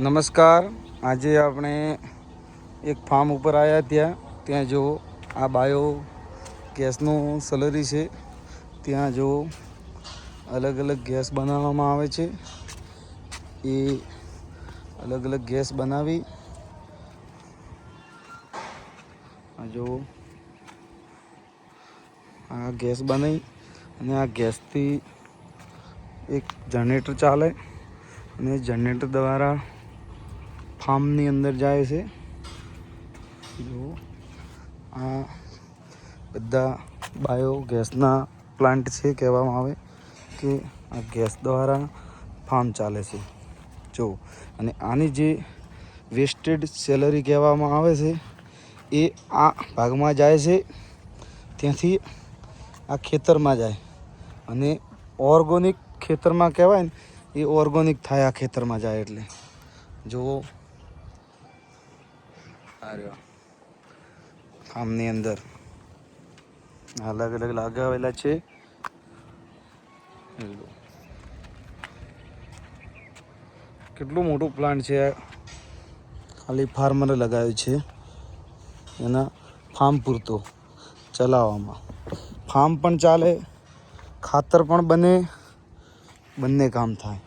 નમસ્કાર. આજે આપણે એક ફાર્મ ઉપર આવ્યા ત્યાં જો આ બાયો ગેસનું સલરી છે. ત્યાં જો અલગ અલગ ગેસ બનાવવામાં આવે છે. એ અલગ અલગ ગેસ બનાવી જો આ ગેસ બનાવી અને આ ગેસથી એક જનરેટર ચાલે અને જનરેટર દ્વારા ફાર્મની અંદર જાય છે. જો આ બધા બાયો ગેસના પ્લાન્ટ છે. કહેવામાં આવે કે આ ગેસ દ્વારા ફાર્મ ચાલે છે. જો અને આની જે વેસ્ટેડ સેલરી કહેવામાં આવે છે એ આ ભાગમાં જાય છે. ત્યાંથી આ ખેતરમાં જાય અને ઓર્ગોનિક ખેતરમાં કહેવાય ને એ ઓર્ગોનિક થાય. આ ખેતરમાં જાય એટલે જુઓ ફાર્મની અંદર અલગ અલગ લગાવેલા છે. કેટલું મોટું પ્લાન્ટ છે. ખાલી ફાર્મરે લગાવ્યું છે એના ફાર્મ પૂરતો ચલાવવામાં. ફાર્મ પણ ચાલે, ખાતર પણ બને, બંને કામ થાય.